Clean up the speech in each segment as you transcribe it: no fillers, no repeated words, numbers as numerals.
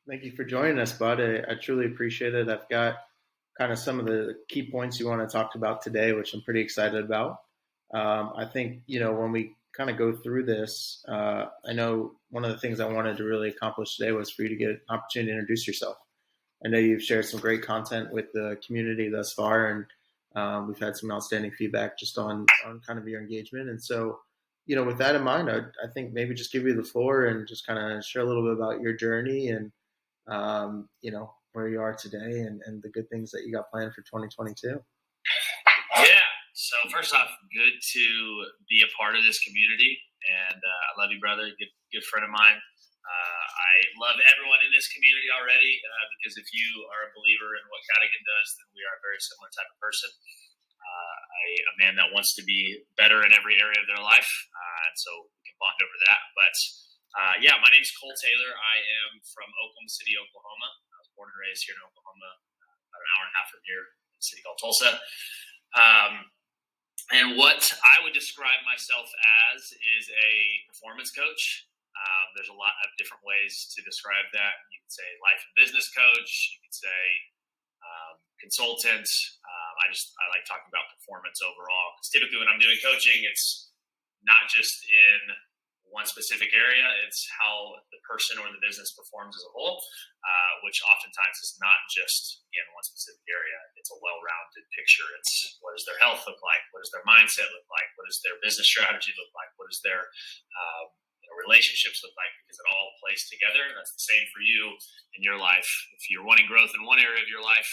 Thank you for joining us, bud. I truly appreciate it. I've got kind of some of the key points you want to talk about today, which I'm pretty excited about. I think, when we kind of go through this, I know one of the things I wanted to really accomplish today was for you to get an opportunity to introduce yourself. I know you've shared some great content with the community thus far, and we've had some outstanding feedback just on kind of your engagement. And so, with that in mind, I think maybe just give you the floor and just kind of share a little bit about your journey and where you are today and the good things that you got planned for 2022. Yeah. So first off, good to be a part of this community, and I love you, brother. Good friend of mine. I love everyone in this community already because if you are a believer in what Cadigan does, then we are a very similar type of person. A man that wants to be better in every area of their life, and so we can bond over that. But yeah, my name is Cole Taylor. I am from Oklahoma City, Oklahoma. I was born and raised here in Oklahoma, about an hour and a half from here, in a city called Tulsa. And what I would describe myself as is a performance coach. There's a lot of different ways to describe that. You could say life and business coach. You could say consultant. I like talking about performance overall. Because typically when I'm doing coaching, it's not just in one specific area. It's how the person or the business performs as a whole, which oftentimes is not just in one specific area. It's a well-rounded picture. It's what does their health look like? What does their mindset look like? What does their business strategy look like? What does their relationships look like? Because it all plays together. That's the same for you in your life. If you're wanting growth in one area of your life,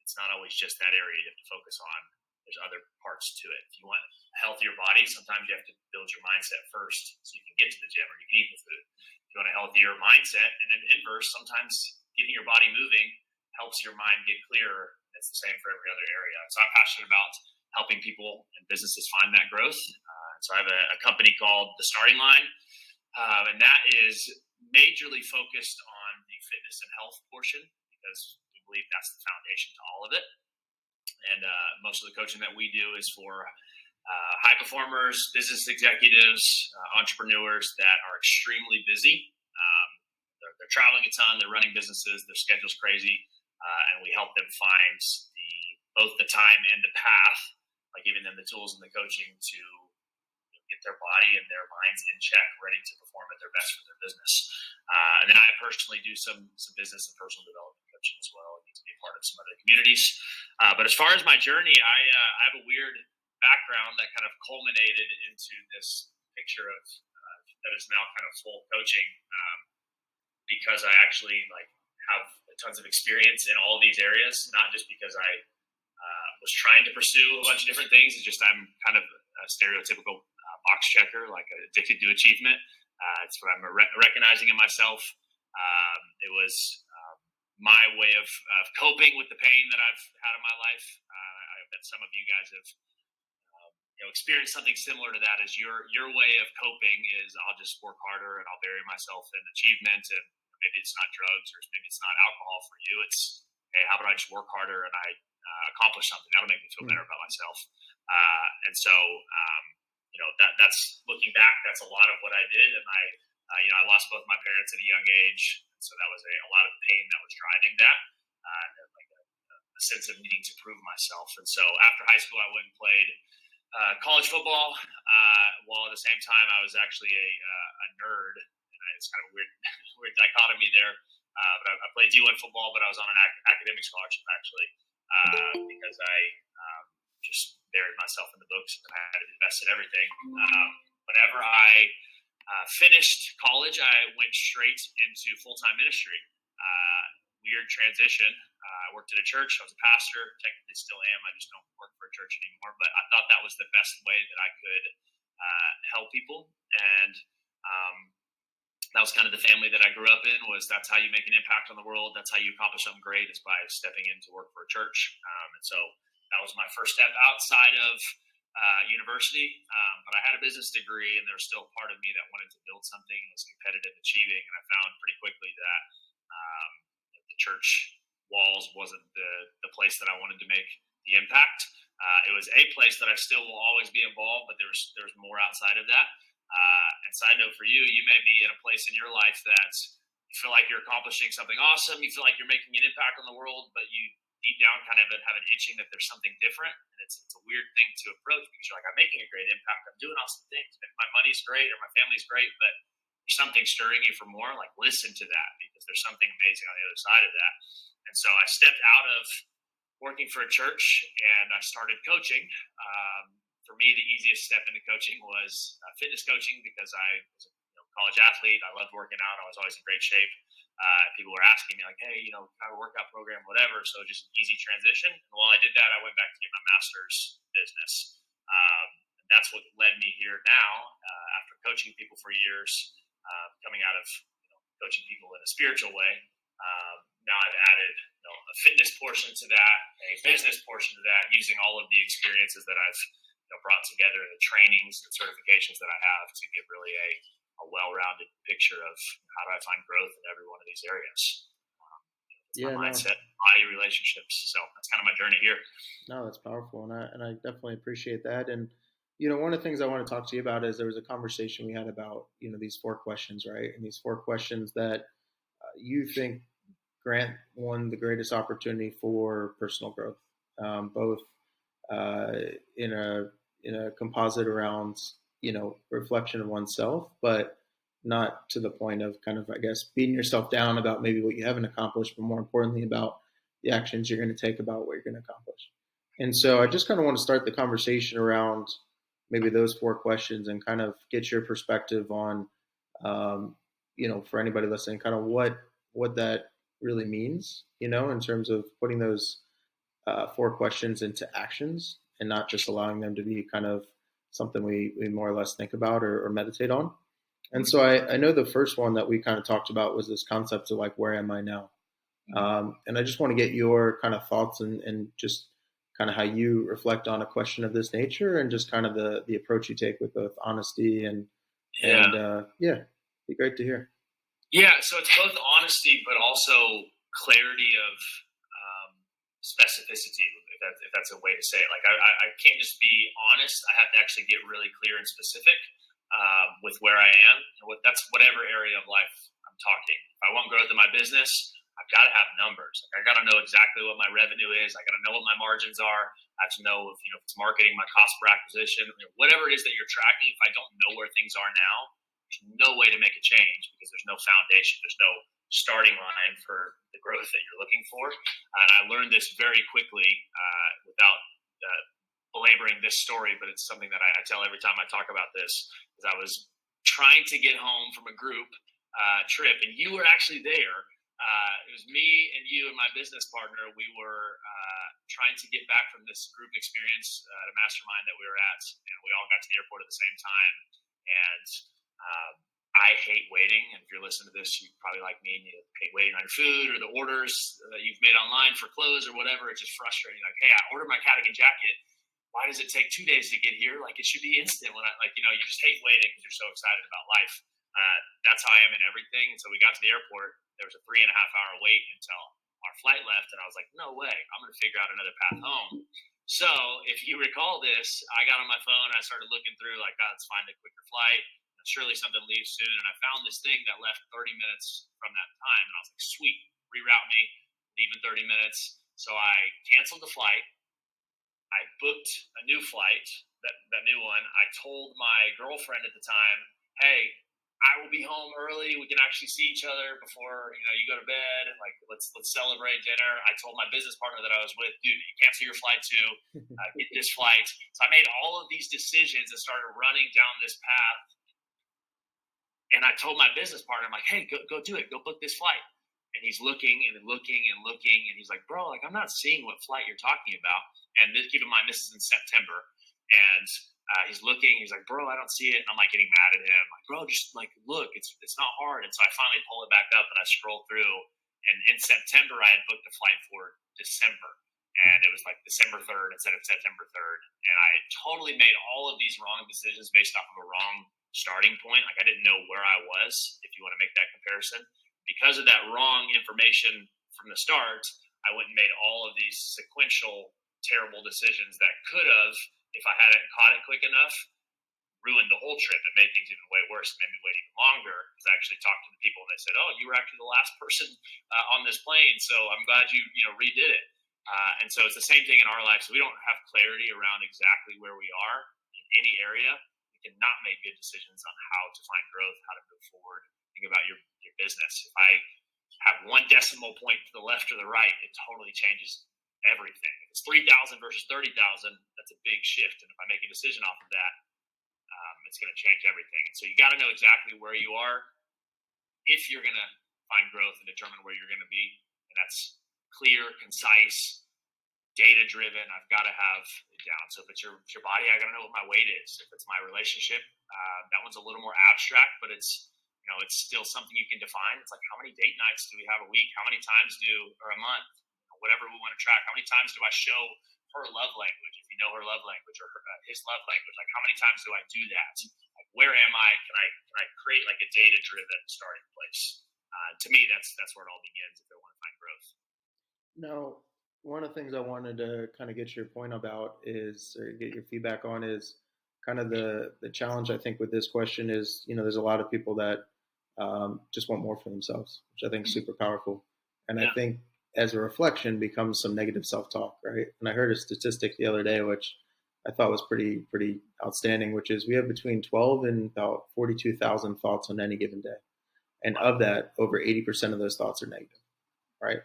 it's not always just that area you have to focus on. There's other parts to it. If you want a healthier body, sometimes you have to build your mindset first so you can get to the gym or you can eat the food. If you want a healthier mindset, and in inverse, sometimes getting your body moving helps your mind get clearer. It's the same for every other area. So I'm passionate about helping people and businesses find that growth. So I have a company called The Starting Line, and that is majorly focused on the fitness and health portion because we believe that's the foundation to all of it. And most of the coaching that we do is for high performers, business executives, entrepreneurs that are extremely busy. They're traveling a ton, they're running businesses, their schedule's crazy, and we help them find both the time and the path, by giving them the tools and the coaching to get their body and their minds in check, ready to perform at their best for their business. And then I personally do some business and personal development coaching as well. I need to be a part of some other communities. But as far as my journey, I have a weird background that kind of culminated into this picture of that is now kind of full coaching because I actually have tons of experience in all these areas, not just because I was trying to pursue a bunch of different things. It's just I'm kind of a stereotypical box checker, like addicted to achievement. It's what I'm recognizing in myself. It was my way of coping with the pain that I've had in my life. I bet some of you guys have experienced something similar to that. As your way of coping is I'll just work harder and I'll bury myself in achievement, and maybe it's not drugs or maybe it's not alcohol for you. It's, hey, how about I just work harder and I accomplish something that'll make me feel better about myself. And so that's looking back, that's a lot of what I did. And I lost both my parents at a young age. So that was a lot of pain that was driving that, and a sense of needing to prove myself. And so after high school, I went and played college football, while at the same time I was actually a nerd. And it's kind of a weird dichotomy there. But I played D1 football, but I was on an academic scholarship actually, because I just buried myself in the books and I had to invest in everything. Whenever I finished college, I went straight into full-time ministry. Weird transition. I worked at a church. I was a pastor. Technically still am. I just don't work for a church anymore. But I thought that was the best way that I could help people. And that was kind of the family that I grew up in. That's how you make an impact on the world. That's how you accomplish something great, is by stepping in to work for a church. And so that was my first step outside of university. But I had a business degree, and there was still part of me that wanted to build something, was competitive, achieving. And I found pretty quickly that the church walls wasn't the place that I wanted to make the impact. It was a place that I still will always be involved, but there's more outside of that. And side note for you, you may be in a place in your life that you feel like you're accomplishing something awesome. You feel like you're making an impact on the world, but you deep down kind of have an itching that there's something different. And it's a weird thing to approach because you're like, I'm making a great impact. I'm doing awesome things. And my money's great or my family's great, but there's something stirring you for more. Like, listen to that because there's something amazing on the other side of that. And so I stepped out of working for a church and I started coaching. For me, the easiest step into coaching was fitness coaching because I was a college athlete. I loved working out. I was always in great shape. People were asking me like, hey, kind of a workout program, whatever. So just an easy transition. And while I did that, I went back to get my master's business. And that's what led me here now after coaching people for years, coming out of coaching people in a spiritual way. Now I've added a fitness portion to that, a business portion to that, using all of the experiences that I've brought together in the trainings and certifications that I have to give really a well-rounded picture of how do I find growth in every one of these areas. My mindset, body, relationships. So that's kind of my journey here. No, that's powerful, and I definitely appreciate that. And one of the things I want to talk to you about is there was a conversation we had about these 4 questions, right? And these 4 questions that you think grant one the greatest opportunity for personal growth, both in a composite around reflection of oneself, but not to the point of kind of, I guess, beating yourself down about maybe what you haven't accomplished, but more importantly about the actions you're going to take about what you're going to accomplish. And so I just kind of want to start the conversation around maybe those 4 questions and kind of get your perspective on, for anybody listening, kind of what that really means, in terms of putting those 4 questions into actions and not just allowing them to be kind of something we more or less think about or meditate on. And so I know the first one that we kind of talked about was this concept of like, where am I now? And I just want to get your kind of thoughts and just kind of how you reflect on a question of this nature and just kind of the approach you take with both honesty and be great to hear. Yeah, so it's both honesty, but also clarity of specificity, if that's a way to say it. Like I can't just be honest. I have to actually get really clear and specific with where I am. And that's whatever area of life I'm talking. If I want growth in my business, I've got to have numbers. Like I got to know exactly what my revenue is. I got to know what my margins are. I have to know if it's marketing, my cost per acquisition, whatever it is that you're tracking. If I don't know where things are now, there's no way to make a change because there's no foundation. There's no starting line for the growth that you're looking for. And I learned this very quickly without belaboring this story, but it's something that I tell every time I talk about this. Is I was trying to get home from a group trip, and you were actually there. It was me and you and my business partner. We were trying to get back from this group experience at a mastermind that we were at, and we all got to the airport at the same time. And I hate waiting. And if you're listening to this, you probably like me and you hate waiting on your food or the orders that you've made online for clothes or whatever. It's just frustrating. Like, hey, I ordered my cardigan jacket. Why does it take 2 days to get here? Like, it should be instant. When you just hate waiting because you're so excited about life. That's how I am in everything. And so we got to the airport. There was a 3.5-hour wait until our flight left. And I was like, no way. I'm going to figure out another path home. So if you recall this, I got on my phone. I started looking through like, let's find a quicker flight. Surely something leaves soon. And I found this thing that left 30 minutes from that time. And I was like, sweet, reroute me, leave in 30 minutes. So I canceled the flight. I booked a new flight, that new one. I told my girlfriend at the time, hey, I will be home early. We can actually see each other before you go to bed. Like let's celebrate dinner. I told my business partner that I was with, dude, you cancel your flight too. Get this flight. So I made all of these decisions and started running down this path. And I told my business partner, I'm like, hey, go do it. Go book this flight. And he's looking and looking and looking. And he's like, bro, like, I'm not seeing what flight you're talking about. And keep in mind, this is in September. And he's looking. He's like, bro, I don't see it. And I'm like getting mad at him. Like, bro, just like, look, it's not hard. And so I finally pull it back up and I scroll through. And in September, I had booked a flight for December. And it was like December 3rd instead of September 3rd. And I totally made all of these wrong decisions based off of a wrong starting point. Like I didn't know where I was, if you want to make that comparison. Because of that wrong information from the start, I went and made all of these sequential terrible decisions that could have, if I hadn't caught it quick enough, ruined the whole trip. It made things even way worse. It made me wait even longer because I actually talked to the people and they said, "Oh, you were actually the last person on this plane, so I'm glad you redid it." And so it's the same thing in our life. So we don't have clarity around exactly where we are in any area. We cannot make good decisions on how to find growth, how to move forward. Think about your business. If I have one decimal point to the left or the right, it totally changes everything. If it's 3,000 versus 30,000, that's a big shift. And if I make a decision off of that, it's going to change everything. So you got to know exactly where you are if you're going to find growth and determine where you're going to be. And that's clear, concise, data driven. I've got to have it down. So if it's your body, I got to know what my weight is. If it's my relationship, that one's a little more abstract, but it's still something you can define. It's like, how many date nights do we have a week? How many times or a month? Whatever we want to track. How many times do I show her love language? If you know her love language or his love language, like how many times do I do that? Like, where am I? Can I create like a data driven starting place? To me, that's where it all begins if they want to find growth. Now, one of the things I wanted to kind of get your point about is, or get your feedback on, is kind of the challenge. I think with this question is, there's a lot of people that just want more for themselves, which I think is super powerful. And I Yeah. think as a reflection becomes some negative self-talk, right? And I heard a statistic the other day, which I thought was pretty outstanding, which is we have between 12 and about 42,000 thoughts on any given day. And of that, over 80% of those thoughts are negative, right?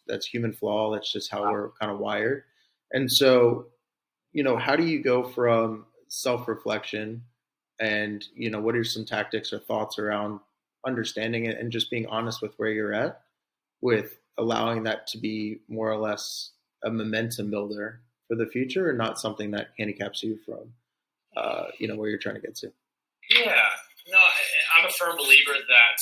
That's human flaw. That's just how we're kind of wired. And so, how do you go from self-reflection and, what are some tactics or thoughts around understanding it and just being honest with where you're at, with allowing that to be more or less a momentum builder for the future and not something that handicaps you from, where you're trying to get to? Yeah. No, I'm a firm believer that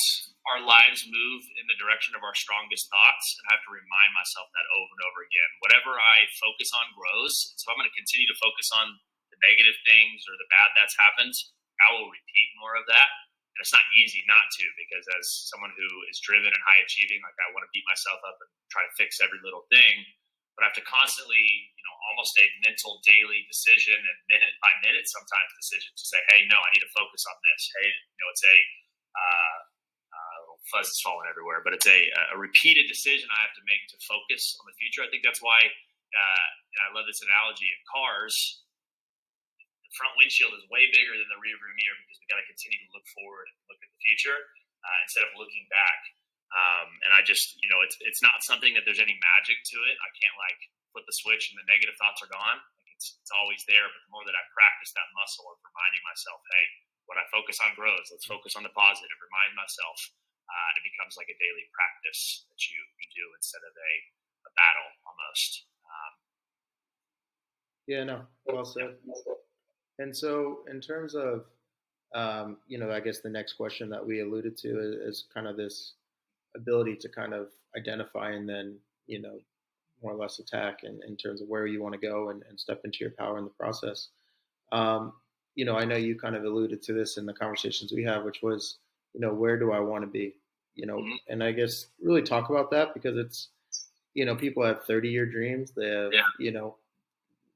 our lives move in the direction of our strongest thoughts, and I have to remind myself that over and over again. Whatever I focus on grows. So if I'm going to continue to focus on the negative things or the bad that's happened, I will repeat more of that. And it's not easy not to, because as someone who is driven and high achieving, like I want to beat myself up and try to fix every little thing, but I have to constantly, almost a mental daily decision and minute by minute sometimes decision to say, hey, no, I need to focus on this. Hey, it's a little fuzz is falling everywhere, but it's a repeated decision I have to make to focus on the future. I think that's why, and I love this analogy in cars, the front windshield is way bigger than the rear view mirror because we got to continue to look forward and look at the future instead of looking back. And I just, it's not something that there's any magic to it. I can't like flip the switch and the negative thoughts are gone. Like it's always there. But the more that I practice that muscle of reminding myself, hey, what I focus on grows. Let's focus on the positive. Remind myself. And it becomes like a daily practice that you do instead of a battle almost. Yeah, no, well said. And so, in terms of, I guess the next question that we alluded to is kind of this ability to kind of identify and then, more or less attack in terms of where you want to go and step into your power in the process. I know you kind of alluded to this in the conversations we have, which was, where do I want to be? Mm-hmm. And I guess really talk about that because it's, people have 30-year dreams. They have,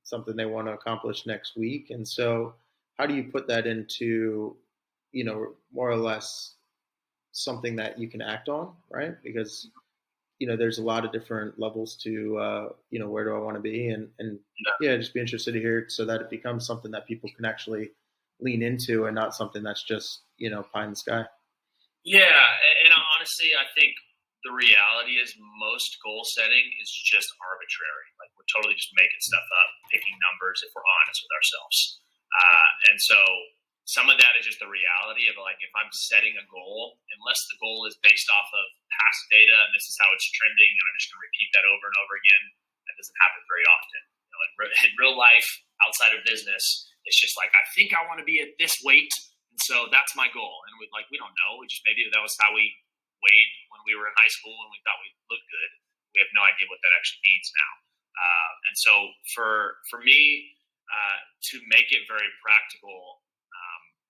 something they want to accomplish next week. And so how do you put that into, more or less something that you can act on, right? Because, there's a lot of different levels to, where do I want to be? And just be interested to hear so that it becomes something that people can actually lean into and not something that's just, pie in the sky. Yeah. And honestly, I think the reality is most goal setting is just arbitrary. Like we're totally just making stuff up, picking numbers if we're honest with ourselves. And so some of that is just the reality of like, if I'm setting a goal, unless the goal is based off of past data and this is how it's trending, and I'm just going to repeat that over and over again, that doesn't happen very often. In real life, outside of business, it's just like, I think I want to be at this weight. And so that's my goal. And we don't know. Maybe that was how we weighed when we were in high school and we thought we looked good. We have no idea what that actually means now. And so for me, to make it very practical,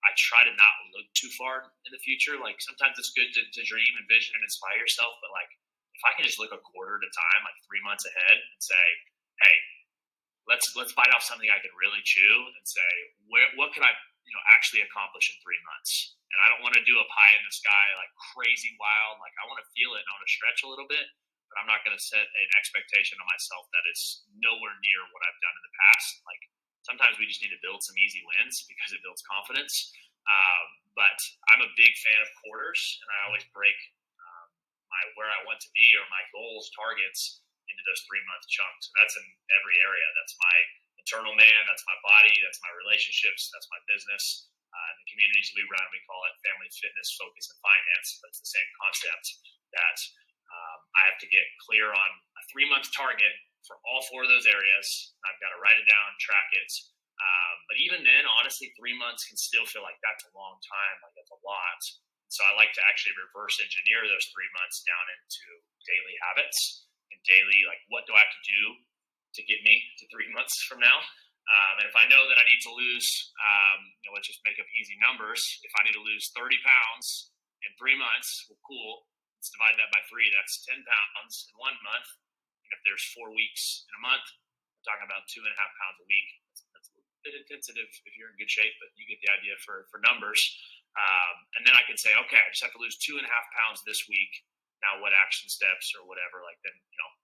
I try to not look too far in the future. Like sometimes it's good to dream and vision and inspire yourself, but like if I can just look a quarter at a time, like 3 months ahead, and say, hey, let's bite off something I can really chew and say, what could I actually accomplish in 3 months. And I don't want to do a pie in the sky, like crazy wild. Like I want to feel it and I want to stretch a little bit, but I'm not going to set an expectation on myself that is nowhere near what I've done in the past. Like sometimes we just need to build some easy wins because it builds confidence. But I'm a big fan of quarters, and I always break my where I want to be or my goals, targets into those 3 month chunks. So that's in every area. That's my internal man. That's my body. That's my relationships. That's my business. The communities we run, we call it family, fitness, focus, and finance. But it's the same concept that I have to get clear on a 3 month target for all four of those areas. I've got to write it down, track it. But even then, honestly, 3 months can still feel like that's a long time. Like that's a lot. So I like to actually reverse engineer those 3 months down into daily habits and daily, like, what do I have to do to get me to 3 months from now? And if I know that I need to lose, let's just make up easy numbers. If I need to lose 30 pounds in 3 months, well, cool. Let's divide that by three. That's 10 pounds in 1 month. And if there's 4 weeks in a month, we're talking about 2.5 pounds a week. That's a bit intensive if you're in good shape, but you get the idea for numbers. And then I can say, okay, I just have to lose 2.5 pounds this week. Now, what action steps or whatever, like then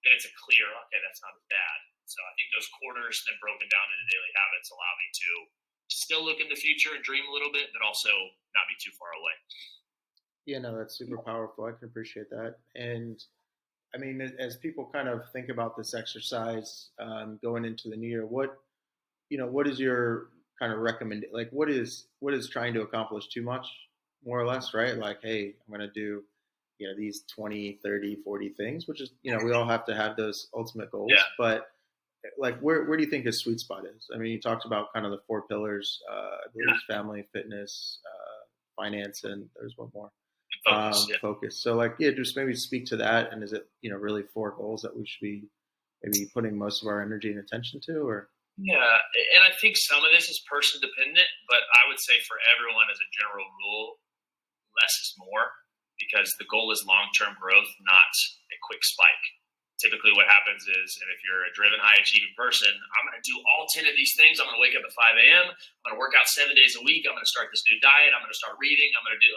it's a clear, okay, that's not as bad. So I think those quarters then broken down into daily habits allow me to still look in the future and dream a little bit, but also not be too far away. Yeah, no, that's super powerful. I can appreciate that. And I mean, as people kind of think about this exercise going into the new year, what is your kind of recommend? Like, what is trying to accomplish too much, more or less, right? Like, hey, I'm going to do, these 20, 30, 40 things, which is, we all have to have those ultimate goals. Yeah. But like, where do you think his sweet spot is? I mean, you talked about kind of the four pillars, I believe it's family, fitness, finance, and there's one more. Focus. Yeah. Focus. So like, yeah, just maybe speak to that. And is it, really four goals that we should be maybe putting most of our energy and attention to, or? Yeah, and I think some of this is person dependent, but I would say for everyone as a general rule, less is more because the goal is long-term growth, not a quick spike. Typically what happens is, and if you're a driven, high-achieving person, I'm going to do all 10 of these things. I'm going to wake up at 5 a.m. I'm going to work out 7 days a week. I'm going to start this new diet. I'm going to start reading. I'm going to do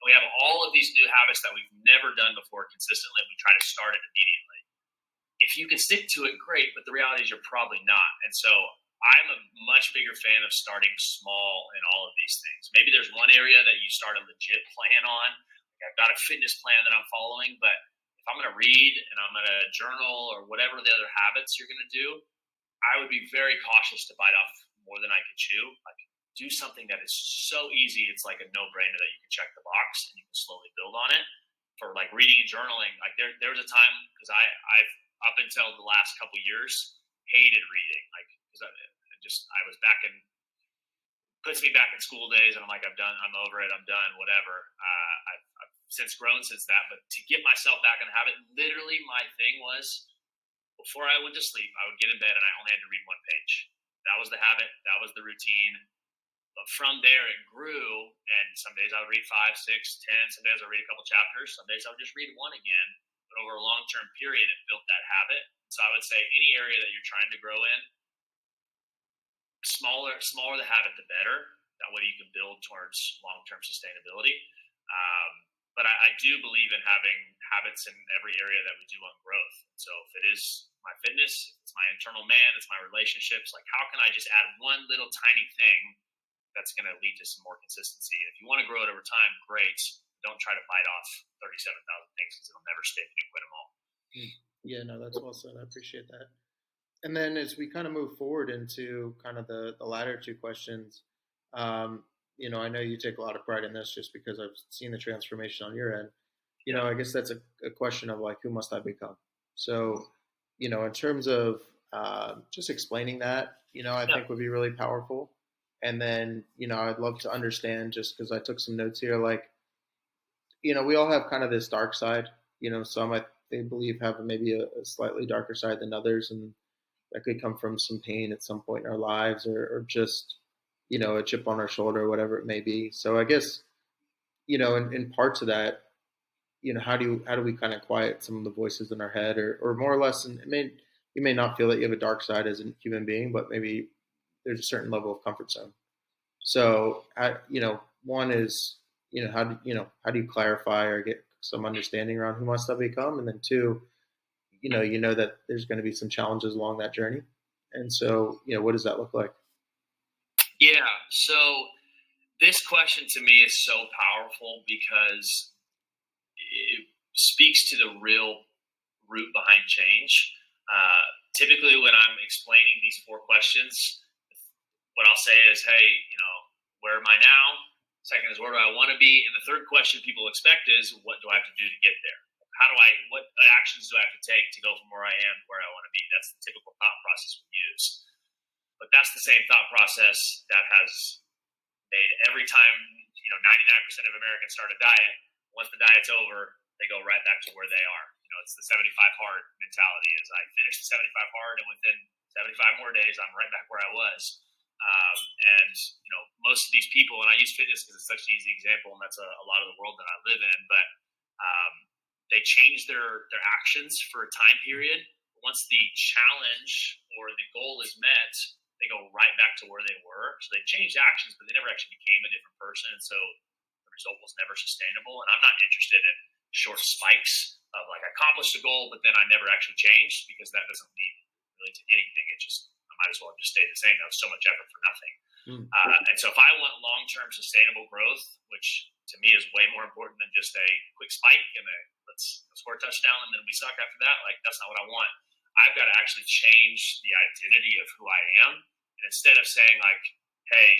we have all of these new habits that we've never done before consistently. We try to start it immediately. If you can stick to it, great, but the reality is you're probably not. And so I'm a much bigger fan of starting small in all of these things. Maybe there's one area that you start a legit plan on. Like I've got a fitness plan that I'm following, but if I'm going to read and I'm going to journal or whatever the other habits you're going to do, I would be very cautious to bite off more than I could chew. Like do something that is so easy, it's like a no-brainer that you can check the box and you can slowly build on it. For like reading and journaling, like there was a time because I've up until the last couple years hated reading, like because I was back in puts me back in school days, and I'm like I'm over it, I'm done, whatever. I've since grown since that, but to get myself back in the habit, literally my thing was before I went to sleep, I would get in bed and I only had to read one page. That was the habit, that was the routine. But from there, it grew, and some days I would read 5, 6, 10. Some days I would read a couple chapters. Some days I would just read one again. But over a long-term period, it built that habit. So I would say any area that you're trying to grow in, smaller the habit, the better. That way you can build towards long-term sustainability. But I do believe in having habits in every area that we do on growth. So if it is my fitness, if it's my internal man, it's my relationships, like how can I just add one little tiny thing that's going to lead to some more consistency. And if you want to grow it over time, great. Don't try to bite off 37,000 things because it'll never stick and you quit them all. Yeah, no, that's well said. I appreciate that. And then as we kind of move forward into kind of the latter two questions, I know you take a lot of pride in this just because I've seen the transformation on your end. I guess that's a question of like, who must I become? So, in terms of just explaining that, I think would be really powerful. And then, I'd love to understand just because I took some notes here, like, we all have kind of this dark side, some they believe have maybe a slightly darker side than others. And that could come from some pain at some point in our lives or just, a chip on our shoulder, whatever it may be. So I guess, in parts of that, how do we kind of quiet some of the voices in our head or more or less, and you may not feel that you have a dark side as a human being, but maybe there's a certain level of comfort zone. So, one is, how do you clarify or get some understanding around who wants to become, and then two, that there's going to be some challenges along that journey, and so, what does that look like? Yeah. So this question to me is so powerful because it speaks to the real root behind change. Typically, when I'm explaining these four questions, what I'll say is, hey, where am I now? Second is, where do I want to be? And the third question people expect is, what do I have to do to get there? What actions do I have to take to go from where I am to where I want to be? That's the typical thought process we use. But that's the same thought process that has made every time, 99% of Americans start a diet. Once the diet's over, they go right back to where they are. It's the 75 hard mentality. Is I finished the 75 hard, and within 75 more days, I'm right back where I was. And most of these people, and I use fitness because it's such an easy example, and that's a lot of the world that I live in. But um, they change their actions for a time period. Once the challenge or the goal is met, they go right back to where they were. So they changed actions, but they never actually became a different person. And so the result was never sustainable. And I'm not interested in short spikes of like I accomplished a goal, but then I never actually changed, because that doesn't lead really to anything. It just, I might as well have just stayed the same. That was so much effort for nothing. And so if I want long-term sustainable growth, which to me is way more important than just a quick spike and let's score a touchdown and then we suck after that, like that's not what I want. I've got to actually change the identity of who I am. And instead of saying like, hey,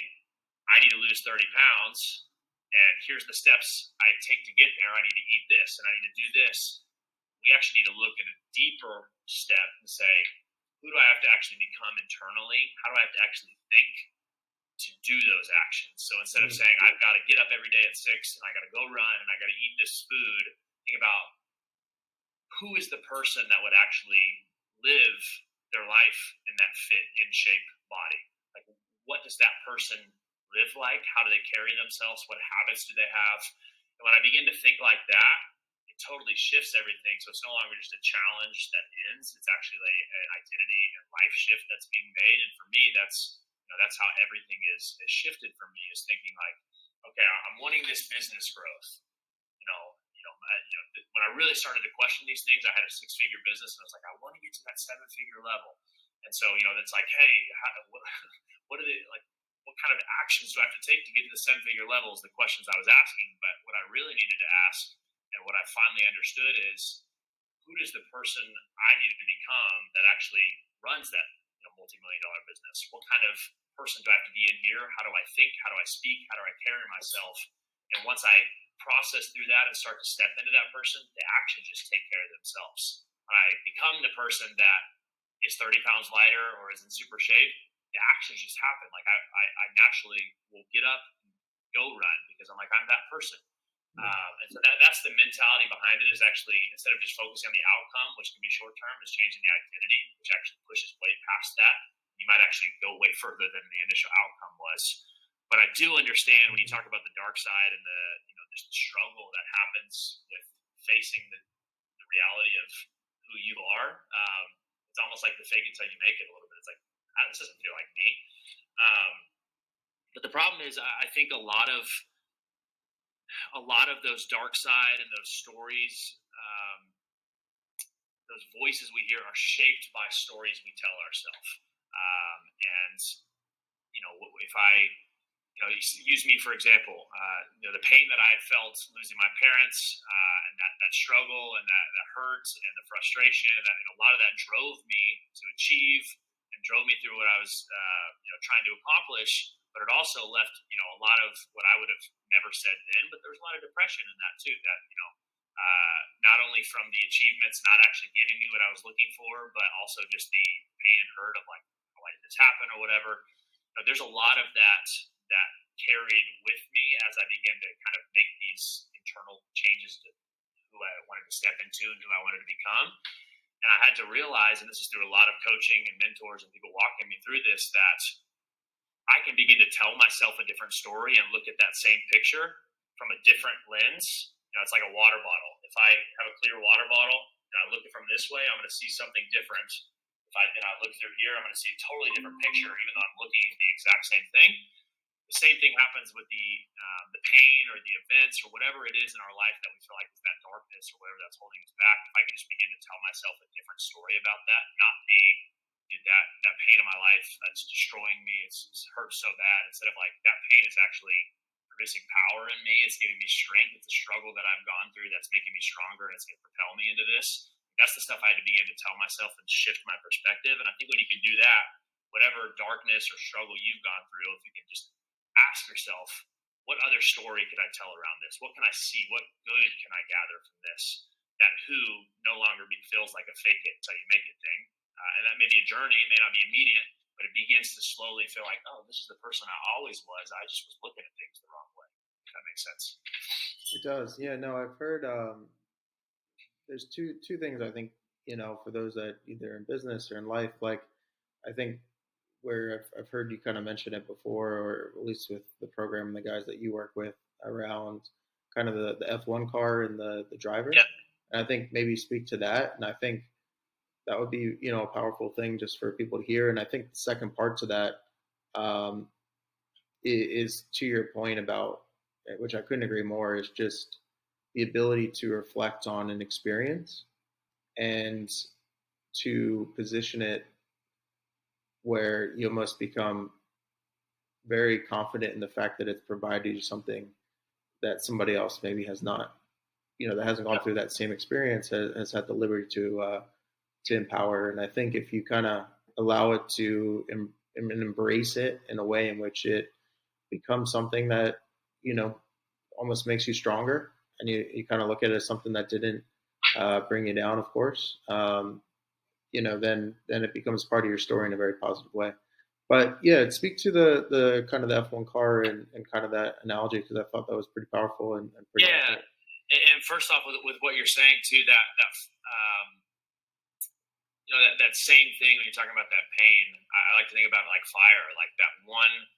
I need to lose 30 pounds and here's the steps I take to get there. I need to eat this and I need to do this. We actually need to look at a deeper step and say, who do I have to actually become internally? How do I have to actually think to do those actions? So instead of saying, I've got to get up every day at 6 and I got to go run and I got to eat this food, think about who is the person that would actually live their life in that fit, in shape body? Like, what does that person live like? How do they carry themselves? What habits do they have? And when I begin to think like that, it totally shifts everything. So it's no longer just a challenge that ends. It's actually like an identity and life shift that's being made. And for me, that's how everything is shifted for me, is thinking like, okay, I'm wanting this business growth. When I really started to question these things, I had a 6-figure business, and I was like, I want to get to that 7-figure level. And so, it's like, hey, what are they like? What kind of actions do I have to take to get to the 7-figure level? Is the questions I was asking. But what I really needed to ask, and what I finally understood, is who does the person I needed to become that actually runs that multi-million-dollar business? What kind of person do I have to be in here? How do I think? How do I speak? How do I carry myself? And once I process through that and start to step into that person, the actions just take care of themselves. When I become the person that is 30 pounds lighter or is in super shape, the actions just happen. Like I naturally will get up and go run because I'm that person. And so that's the mentality behind it, is actually, instead of just focusing on the outcome, which can be short term, is changing the identity, which actually pushes way past that. You might actually go way further than the initial outcome was. But I do understand when you talk about the dark side and just the struggle that happens with facing the reality of who you are. It's almost like the fake it till you make it a little bit. It's like, this doesn't feel like me. But the problem is, I think a lot of those dark side and those stories, those voices we hear, are shaped by stories we tell ourselves. And if I use me for example, the pain that I had felt losing my parents, and that struggle and that hurt and the frustration, and a lot of that drove me to achieve and drove me through what I was trying to accomplish. But it also left a lot of what I would have never said then. But there was a lot of depression in that too. That not only from the achievements not actually giving me what I was looking for, but also just the pain and hurt of like, why did this happen or whatever. There's a lot of that carried with me as I began to kind of make these internal changes to who I wanted to step into and who I wanted to become. And I had to realize, and this is through a lot of coaching and mentors and people walking me through this, that I can begin to tell myself a different story and look at that same picture from a different lens. It's like a water bottle. If I have a clear water bottle and I look at it from this way, I'm going to see something different. If I look through here, I'm going to see a totally different picture, even though I'm looking at the exact same thing. the same thing happens with the pain or the events or whatever it is in our life that we feel like is that darkness or whatever that's holding us back. If I can just begin to tell myself a different story about that, not the that pain in my life that's destroying me, it's hurt so bad, instead of like that pain is actually producing power in me, it's giving me strength, it's a struggle that I've gone through that's making me stronger and it's going to propel me into this. That's the stuff I had to begin to tell myself and shift my perspective. And I think when you can do that, whatever darkness or struggle you've gone through, if you can just ask yourself, what other story could I tell around this? What can I see? What good can I gather from this? That who no longer feels like a fake it until you make it thing. And that may be a journey. It may not be immediate, but it begins to slowly feel like, oh, this is the person I always was. I just was looking at things the wrong way. If that makes sense. It does. Yeah, no, I've heard there's two things I think, for those that either in business or in life, like I think where I've heard you kind of mention it before, or at least with the program and the guys that you work with around kind of the F1 car and the driver. Yeah. And I think maybe speak to that. And I think that would be, a powerful thing just for people to hear. And I think the second part to that um, is to your point about, which I couldn't agree more, is just the ability to reflect on an experience and to position it where you must become very confident in the fact that it's provided you something that somebody else maybe has not, that hasn't gone through that same experience, has had the liberty to empower. And I think if you kind of allow it to embrace it in a way in which it becomes something that, almost makes you stronger, and you kind of look at it as something that didn't bring you down, of course, then it becomes part of your story in a very positive way. But yeah, speak to the kind of the F1 car and kind of that analogy, because I thought that was pretty powerful and pretty Yeah. accurate. And first off, with what you're saying too, that same thing when you're talking about that pain, I like to think about it like fire, like that one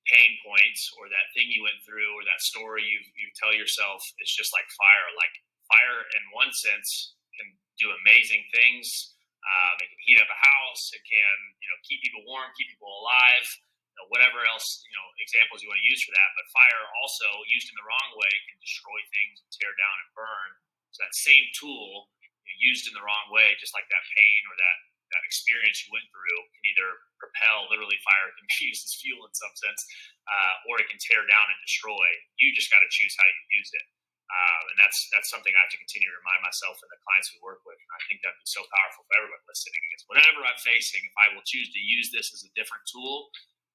pain point or that thing you went through or that story you tell yourself. It's just like fire. Like fire, in one sense, can do amazing things. It can heat up a house. It can keep people warm, keep people alive. Whatever else examples you want to use for that. But fire also, used in the wrong way, can destroy things and tear down and burn. So that same tool, used in the wrong way, just like that pain or that experience you went through, can either propel, literally fire can be used as fuel in some sense, or it can tear down and destroy. You just got to choose how you use it. And that's something I have to continue to remind myself and the clients we work with. And I think that'd be so powerful for everyone listening. Is whatever I'm facing, if I will choose to use this as a different tool,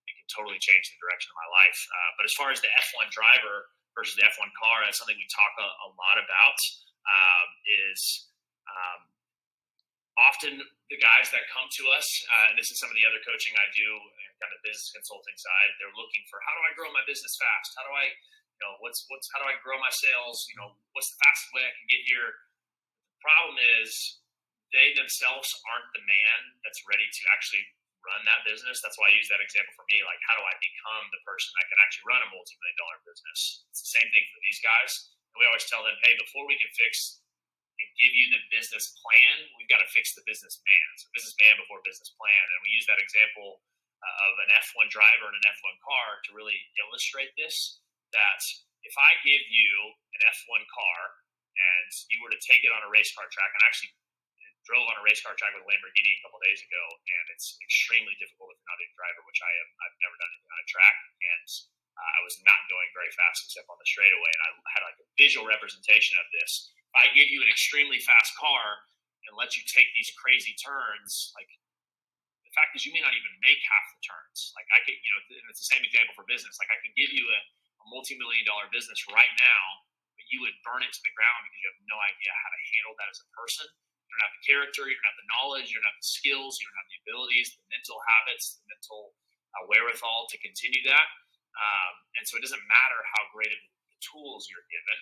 it can totally change the direction of my life. But as far as the F1 driver versus the F1 car, that's something we talk a lot about. Is often the guys that come to us, and this is some of the other coaching I do, and kind of business consulting side, they're looking for, how do I grow my business fast? How do I, how do I grow my sales? What's the fastest way I can get here? The problem is they themselves aren't the man that's ready to actually run that business. That's why I use that example for me. Like, how do I become the person that can actually run a multi-million-dollar business? It's the same thing for these guys. And we always tell them, hey, before we can fix and give you the business plan, we've got to fix the businessman. So business man before business plan. And we use that example of an F1 driver and an F1 car to really illustrate this, that if I give you an F1 car and you were to take it on a race car track, and I actually drove on a race car track with a Lamborghini a couple of days ago, and it's extremely difficult if you're not a driver, which I've never done anything on a track, and I was not going very fast except on the straightaway, and I had like a visual representation of this. If I give you an extremely fast car and let you take these crazy turns, like, the fact is you may not even make half the turns. Like, I could, and it's the same example for business. Like, I could give you a multi-million-dollar business right now, but you would burn it to the ground because you have no idea how to handle that as a person. You don't have the character, you don't have the knowledge, you don't have the skills, you don't have the abilities, the mental habits, the mental wherewithal to continue that. And so it doesn't matter how great of the tools you're given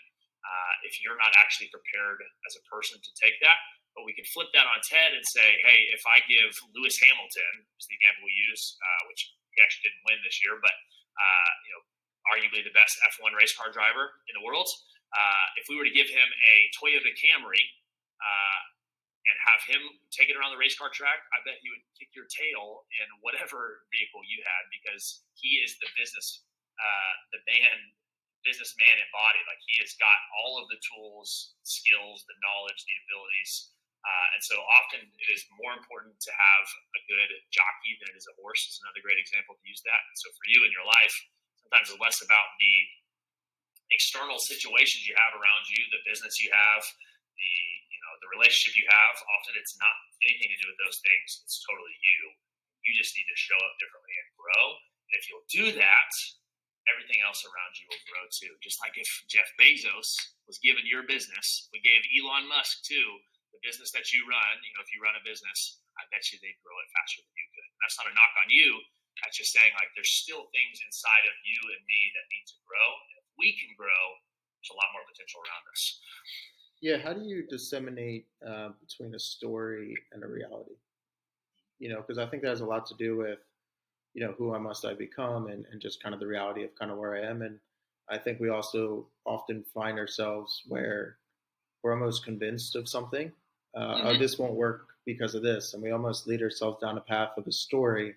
if you're not actually prepared as a person to take that. But we can flip that on its head and say, hey, if I give Lewis Hamilton, is the example we use, which he actually didn't win this year, but arguably the best F1 race car driver in the world, if we were to give him a Toyota Camry and have him take it around the race car track, I bet he would kick your tail in whatever vehicle you had, because he is the business the businessman embodied. Like he has got all of the tools, skills, the knowledge, the abilities. And so often it is more important to have a good jockey than it is a horse is another great example to use that. And so for you in your life, sometimes it's less about the external situations you have around you, the business you have, the relationship you have. Often it's not anything to do with those things. It's totally you. You just need to show up differently and grow. And if you'll do that, everything else around you will grow too. Just like if Jeff Bezos was given your business, we gave Elon Musk too, the business that you run, if you run a business, I bet you they'd grow it faster than you could. And that's not a knock on you. That's just saying like there's still things inside of you and me that need to grow. And if we can grow, there's a lot more potential around us. Yeah, how do you disseminate between a story and a reality? Because I think that has a lot to do with who must I become, and just kind of the reality of kind of where I am. And I think we also often find ourselves where we're almost convinced of something. Oh, this won't work because of this, and we almost lead ourselves down a path of a story.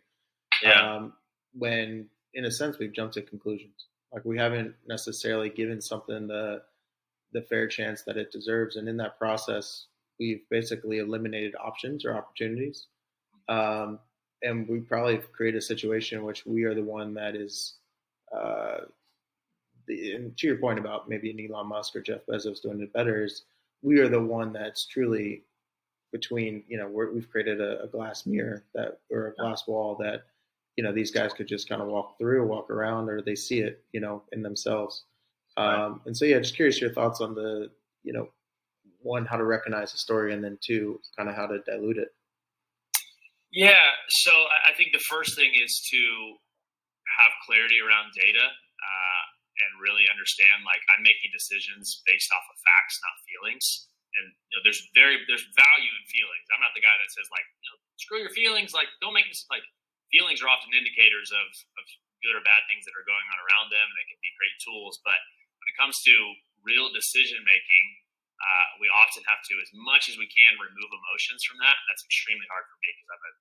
Yeah. When in a sense we've jumped to conclusions, like we haven't necessarily given something the fair chance that it deserves, and in that process we've basically eliminated options or opportunities. um, and we probably create a situation in which we are the one that is, uh, and to your point about maybe an Elon Musk or Jeff Bezos doing it better, is we are the one that's truly between, we've created a glass mirror that, or a glass wall that, these guys could just kind of walk through, walk around, or they see it, in themselves. And so, yeah, just curious your thoughts on the, one, how to recognize a story, and then two, kind of how to dilute it. Yeah, so I think the first thing is to have clarity around data and really understand, like, I'm making decisions based off of facts, not feelings. And there's value in feelings. I'm not the guy that says like, screw your feelings. Like, don't make this. Like, feelings are often indicators of good or bad things that are going on around them, and they can be great tools. But when it comes to real decision making, we often have to, as much as we can, remove emotions from that. And that's extremely hard for me because I'm a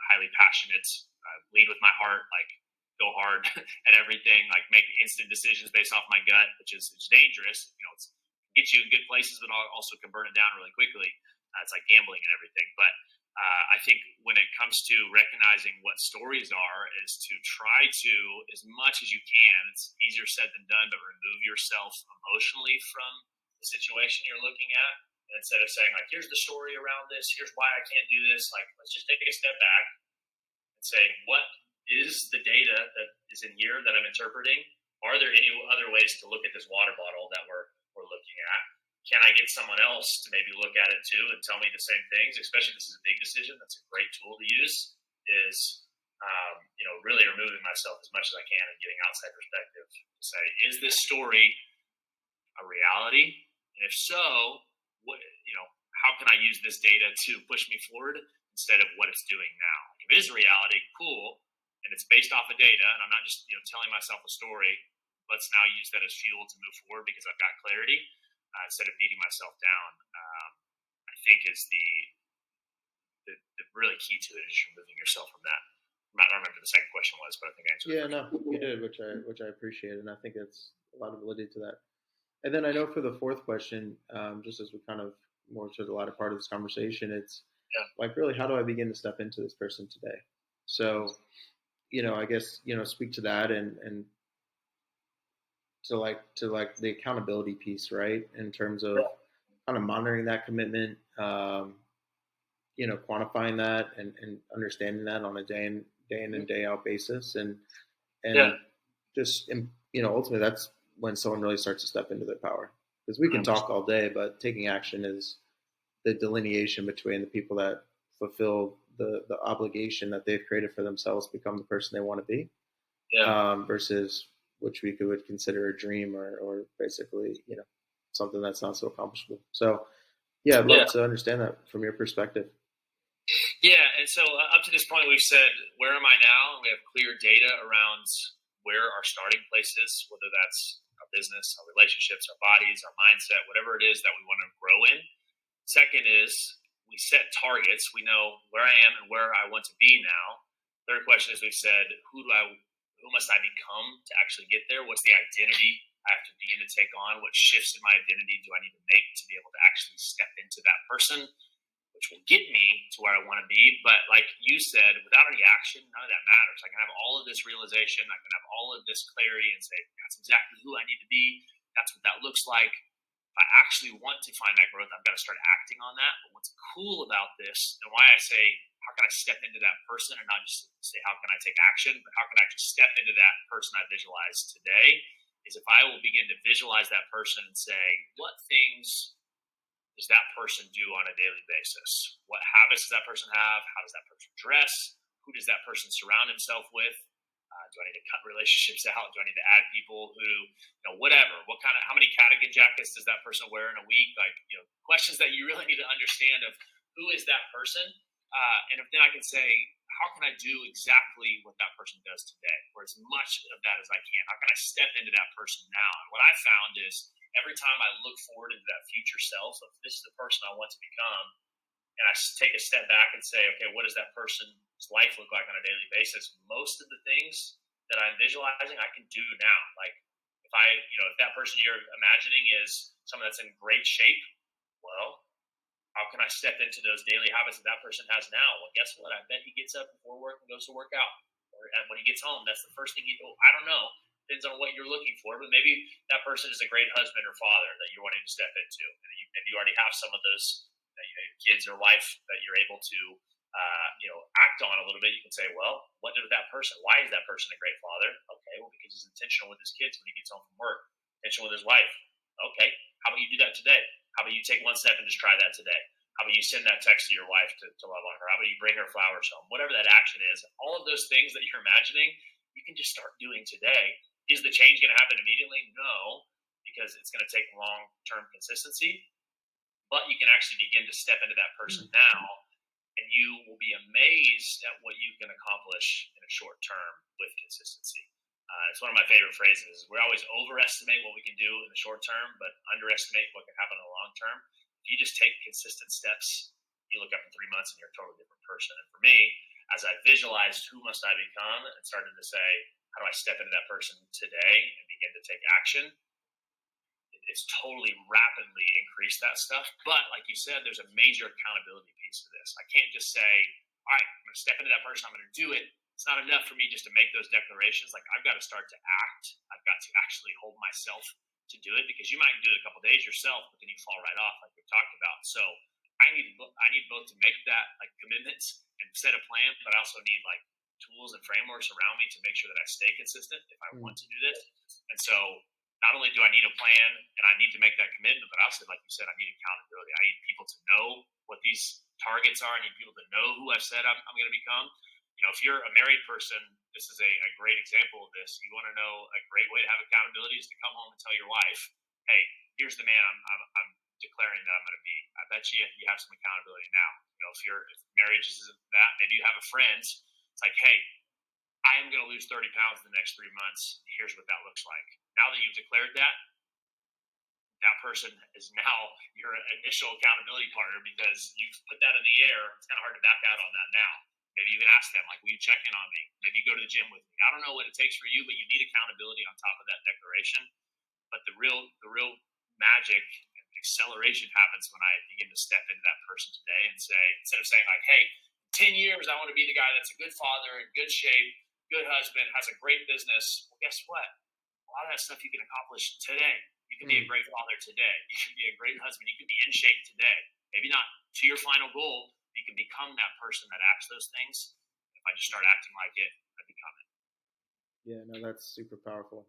highly passionate, lead with my heart, like go hard at everything, like make instant decisions based off my gut, which is dangerous. It's get you in good places, but also can burn it down really quickly. It's like gambling and everything. But I think when it comes to recognizing what stories are, is to try to, as much as you can, it's easier said than done, but remove yourself emotionally from the situation you're looking at. And instead of saying like, here's the story around this, here's why I can't do this, like, let's just take a step back and say, what is the data that is in here that I'm interpreting? Are there any other ways to look at this water bottle that we're looking at? Can I get someone else to maybe look at it too and tell me the same things? Especially if this is a big decision, that's a great tool to use. Is really removing myself as much as I can and getting outside perspective to say, is this story a reality? And if so, how can I use this data to push me forward instead of what it's doing now? If it is a reality, cool, and it's based off of data, and I'm not just telling myself a story. Let's now use that as fuel to move forward because I've got clarity instead of beating myself down. I think is the really key to it is removing yourself from that. I don't remember the second question was, but I think I answered. Yeah, no, you did, which I appreciate, and I think it's a lot of validity to that. And then I know for the fourth question, just as we kind of more to the latter part of this conversation, it's like, really, how do I begin to step into this person today? So, I guess, speak to that, and to the accountability piece, right? In terms of kind of monitoring that commitment, quantifying that, and understanding that on a day in and day out basis, and just, ultimately that's when someone really starts to step into their power. Because we can talk all day, but taking action is the delineation between the people that fulfill the obligation that they've created for themselves, become the person they want to be, versus which we would consider a dream, or basically, something that's not so accomplishable. So, yeah, I'd love to understand that from your perspective. Yeah, and so up to this point, we've said, where am I now? And we have clear data around where our starting place is, whether that's our business, our relationships, our bodies, our mindset, whatever it is that we want to grow in. Second is we set targets. We know where I am and where I want to be now. Third question is we've said, who who must I become to actually get there? What's the identity I have to begin to take on? What shifts in my identity do I need to make to be able to actually step into that person, which will get me to where I want to be? But like you said, without any action, none of that matters. I can have all of this realization, I can have all of this clarity and say, that's exactly who I need to be. That's what that looks like. If I actually want to find that growth, I've got to start acting on that. But what's cool about this, and why I say, how can I step into that person and not just say, how can I take action, but how can I just step into that person I visualize today, is if I will begin to visualize that person and say, what things does that person do on a daily basis? What habits does that person have? How does that person dress? Who does that person surround himself with? Do I need to cut relationships out? Do I need to add people who, whatever? How many cardigan jackets does that person wear in a week? Like, questions that you really need to understand of who is that person. And if then I can say, how can I do exactly what that person does today, or as much of that as I can? How can I step into that person now? And what I found is every time I look forward into that future self of this is the person I want to become, and I take a step back and say, okay, what does that person's life look like on a daily basis? Most of the things that I'm visualizing, I can do now. Like if that person you're imagining is someone that's in great shape, well, how can I step into those daily habits that person has now? Well, guess what? I bet he gets up before work and goes to work out. Or when he gets home, that's the first thing he does. I don't know. Depends on what you're looking for, but maybe that person is a great husband or father that you're wanting to step into. And maybe you already have some of those kids or wife that you're able to act on a little bit. You can say, well, what did that person? Why is that person a great father? Okay, well, because he's intentional with his kids when he gets home from work. Intentional with his wife. Okay, how about you do that today? How about you take one step and just try that today? How about you send that text to your wife to love on her? How about you bring her flowers home? Whatever that action is, all of those things that you're imagining, you can just start doing today. Is the change going to happen immediately? No, because it's going to take long-term consistency. But you can actually begin to step into that person now, and you will be amazed at what you can accomplish in a short term with consistency. It's one of my favorite phrases. We always overestimate what we can do in the short term, but underestimate what can happen in the long term. If you just take consistent steps, you look up in 3 months and you're a totally different person. And for me, as I visualized who must I become and started to say, how do I step into that person today and begin to take action, it's totally rapidly increased that stuff. But like you said, there's a major accountability piece to this. I can't just say, all right, I'm going to step into that person, I'm going to do it. It's not enough for me just to make those declarations. Like, I've got to start to act. I've got to actually hold myself to do it, because you might do it a couple of days yourself, but then you fall right off, like we've talked about. So I need both to make that like commitments and set a plan, but I also need like tools and frameworks around me to make sure that I stay consistent if I want to do this. And so not only do I need a plan and I need to make that commitment, but also, like you said, I need accountability. I need people to know what these targets are. I need people to know who I've said I'm going to become. If you're a married person, this is a great example of this. You want to know a great way to have accountability is to come home and tell your wife, hey, here's the man I'm declaring that I'm going to be. I bet you have some accountability now. If marriage isn't that, maybe you have a friend. It's like, hey, I am going to lose 30 pounds in the next 3 months. Here's what that looks like. Now that you've declared that, that person is now your initial accountability partner, because you've put that in the air. It's kind of hard to back out on that now. Maybe you can ask them, like, will you check in on me? Maybe you go to the gym with me. I don't know what it takes for you, but you need accountability on top of that declaration. But the real magic and acceleration happens when I begin to step into that person today and say, instead of saying like, hey, 10 years, I want to be the guy that's a good father, in good shape, good husband, has a great business. Well, guess what? A lot of that stuff you can accomplish today. You can be a great father today. You can be a great husband. You can be in shape today. Maybe not to your final goal. You can become that person that acts those things. If I just start acting like it, I become it. Yeah, no, that's super powerful.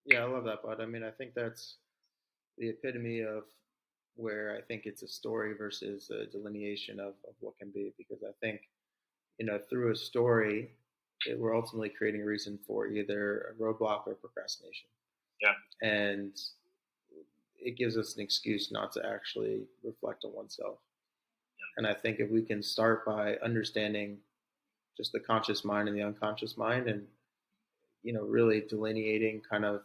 Yeah, I love that, bud. I mean, I think that's the epitome of where I think it's a story versus a delineation of what can be. Because I think, through a story, we're ultimately creating a reason for either a roadblock or procrastination. Yeah. And it gives us an excuse not to actually reflect on oneself. And I think if we can start by understanding just the conscious mind and the unconscious mind, and really delineating kind of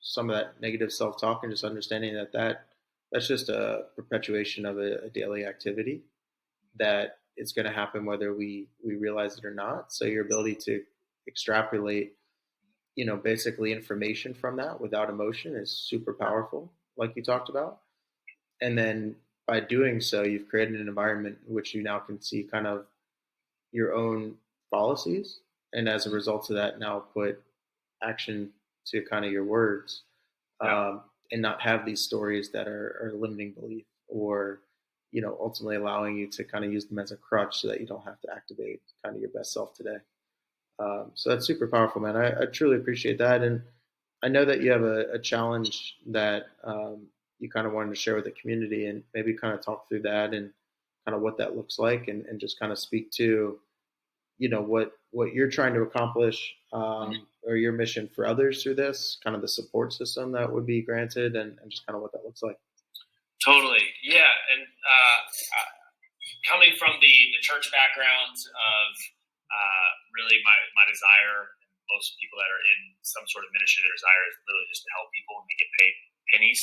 some of that negative self-talk, and just understanding that's just a perpetuation of a daily activity, that it's going to happen whether we realize it or not. So your ability to extrapolate basically information from that without emotion is super powerful, like you talked about. And then by doing so, you've created an environment in which you now can see kind of your own policies, and as a result of that, now put action to kind of your words, Yeah. and not have these stories that are limiting belief, or ultimately allowing you to kind of use them as a crutch so that you don't have to activate kind of your best self today. So that's super powerful, man. I truly appreciate that. And I know that you have a challenge that you kind of wanted to share with the community, and maybe kind of talk through that and kind of what that looks like, and just kind of speak to, what you're trying to accomplish, or your mission for others through this, kind of the support system that would be granted, and just kind of what that looks like. Totally. Yeah. And coming from the church background of really my desire, and most people that are in some sort of ministry, their desire is literally just to help people, and they get paid pennies.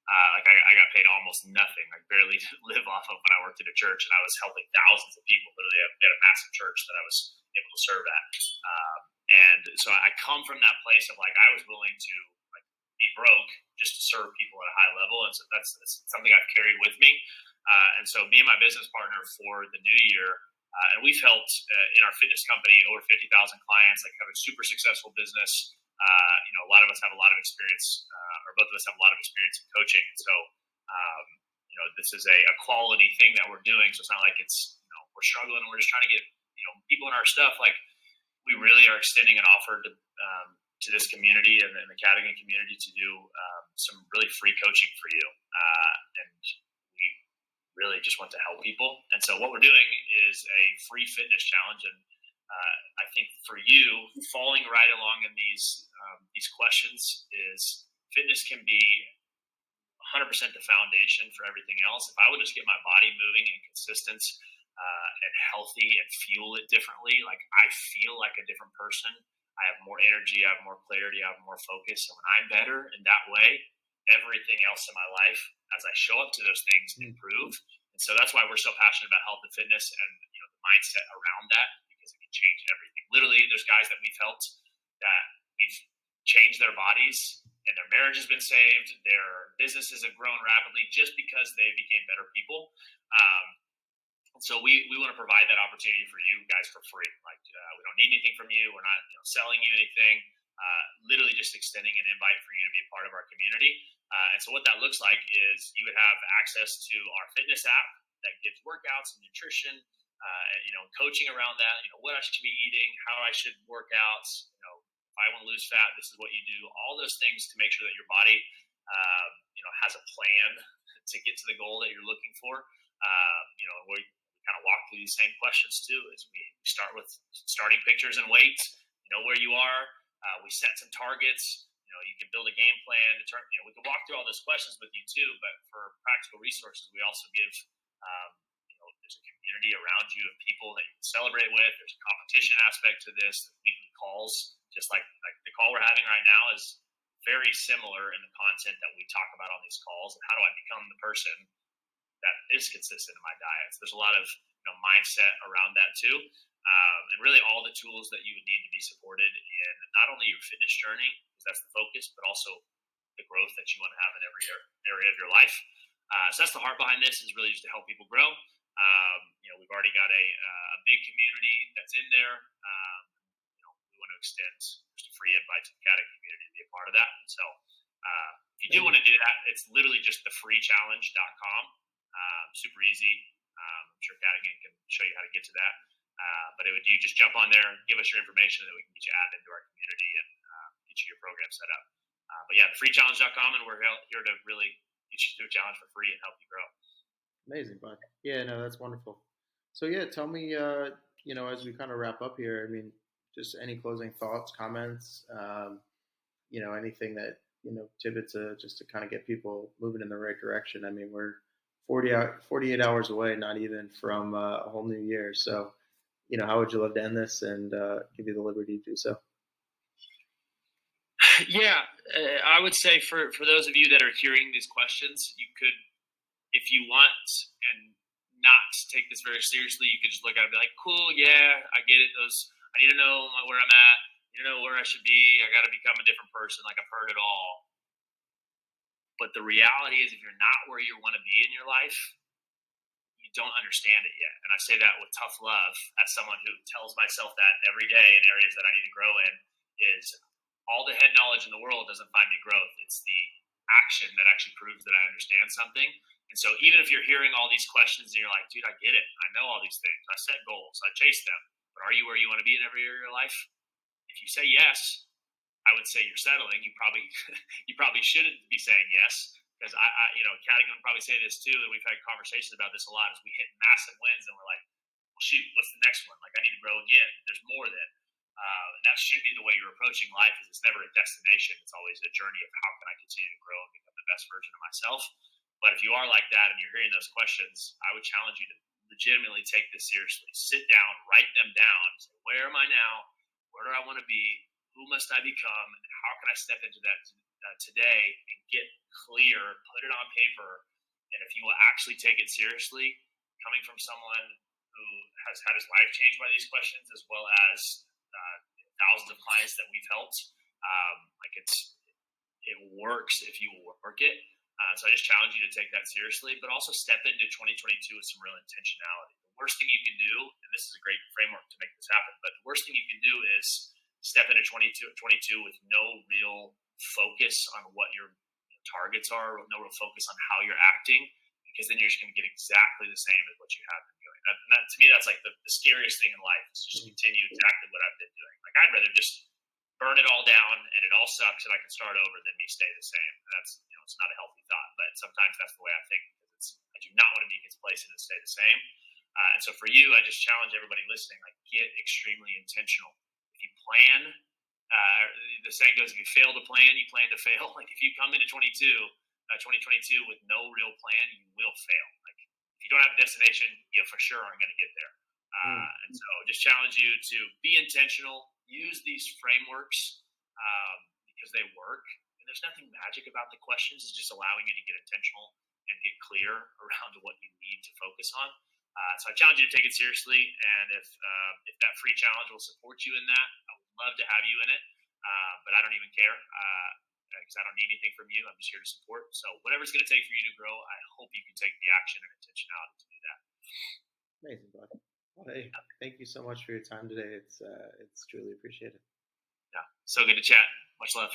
I got paid almost nothing. I barely live off of when I worked at a church, and I was helping thousands of people. Literally, I had a massive church that I was able to serve at. And so I come from that place of like, I was willing to like be broke just to serve people at a high level. And so that's something I've carried with me. And so me and my business partner for the new year, and we've helped in our fitness company over 50,000 clients, like have a super successful business. A lot of us have a lot of experience, or both of us have a lot of experience in coaching. And so, this is a quality thing that we're doing. So it's not like it's, we're struggling and we're just trying to get, people in our stuff. Like we really are extending an offer to this community and the Cadogan community to do some really free coaching for you. And we really just want to help people. And so what we're doing is a free fitness challenge. And I think for you, falling right along in these questions is fitness can be 100% the foundation for everything else. If I would just get my body moving and consistent and healthy and fuel it differently, like I feel like a different person. I have more energy, I have more clarity, I have more focus. And when I'm better in that way, everything else in my life, as I show up to those things, improve. And so that's why we're so passionate about health and fitness and the mindset around that, because it can change everything. Literally, there's guys that we've helped that we've changed their bodies and their marriage has been saved. Their businesses have grown rapidly just because they became better people. So we want to provide that opportunity for you guys for free. Like we don't need anything from you. We're not selling you anything. Literally just extending an invite for you to be a part of our community. And so what that looks like is you would have access to our fitness app that gives workouts and nutrition, and coaching around that. What I should be eating, how I should work out. If I want to lose fat, this is what you do. All those things to make sure that your body, has a plan to get to the goal that you're looking for. We kind of walk through these same questions too. Is we start with starting pictures and weights. You know where you are. We set some targets. You can build a game plan. We can walk through all those questions with you too. But for practical resources, we also give. There's a community around you of people that you can celebrate with. There's a competition aspect to this. Weekly calls, just like the call we're having right now, is very similar in the content that we talk about on these calls. And how do I become the person that is consistent in my diet? So there's a lot of mindset around that too. And really all the tools that you would need to be supported in not only your fitness journey, because that's the focus, but also the growth that you want to have in every area of your life. So that's the heart behind this, is really just to help people grow. We've already got a big community that's in there. We want to extend just a free invite to the Cadogan community to be a part of that. So if you do want to do that, it's literally just thefreechallenge.com. Super easy. I'm sure Cadogan can show you how to get to that. But you just jump on there, give us your information, and we can get you added into our community and get you your program set up. But yeah, thefreechallenge.com, and we're here to really get you through a challenge for free and help you grow. Amazing, bud. Yeah, no, that's wonderful. So yeah, tell me, as we kind of wrap up here, I mean, just any closing thoughts, comments, anything that, tidbits just to kind of get people moving in the right direction. I mean, we're 48 hours away, not even from a whole new year. So, how would you love to end this and give you the liberty to do so? Yeah, I would say for those of you that are hearing these questions, you could, if you want and not take this very seriously, you could just look at it and be like, cool, yeah, I get it. I need to know where I'm at. you know where I should be. I got to become a different person. Like I've heard it all. But the reality is, if you're not where you want to be in your life, you don't understand it yet. And I say that with tough love as someone who tells myself that every day in areas that I need to grow in is all the head knowledge in the world doesn't find me growth. It's the action that actually proves that I understand something. And so even if you're hearing all these questions and you're like, dude, I get it. I know all these things. I set goals. I chase them. But are you where you want to be in every area of your life? If you say yes, I would say you're settling. You probably you probably shouldn't be saying yes because Cadogan would probably say this too, and we've had conversations about this a lot. As we hit massive wins, and we're like, well, shoot, what's the next one? Like, I need to grow again. There's more than. And that should be the way you're approaching life. Is it's never a destination. It's always a journey of how can I continue to grow and become the best version of myself. But if you are like that and you're hearing those questions, I would challenge you to legitimately take this seriously. Sit down, write them down. Say, where am I now? Where do I want to be? Who must I become? And how can I step into that today and get clear, put it on paper. And if you will actually take it seriously, coming from someone who has had his life changed by these questions, as well as thousands of clients that we've helped, it works if you work it. So I just challenge you to take that seriously, but also step into 2022 with some real intentionality. The worst thing you can do, and this is a great framework to make this happen, but the worst thing you can do is step into 2022 with no real focus on what your targets are, no real focus on how you're acting, because then you're just going to get exactly the same as what you have been doing. That to me, that's like the scariest thing in life is just continue exactly what I've been doing. Like I'd rather just burn it all down and it all sucks and I can start over than me stay the same. And that's it's not a healthy thought, but sometimes that's the way I think because I do not want to be complacent and stay the same. And so for you, I just challenge everybody listening, like get extremely intentional. If you plan, the saying goes, if you fail to plan, you plan to fail. Like if you come into 2022 with no real plan, you will fail. Like if you don't have a destination, you for sure aren't going to get there. And so just challenge you to be intentional, use these frameworks because they work. And there's nothing magic about the questions. It's just allowing you to get intentional and get clear around what you need to focus on. So I challenge you to take it seriously. And if that free challenge will support you in that, I would love to have you in it. But I don't even care because I don't need anything from you. I'm just here to support. So whatever it's going to take for you to grow, I hope you can take the action and intentionality to do that. Amazing, bud. Well, hey, thank you so much for your time today. It's truly appreciated. Yeah, so good to chat. Much love.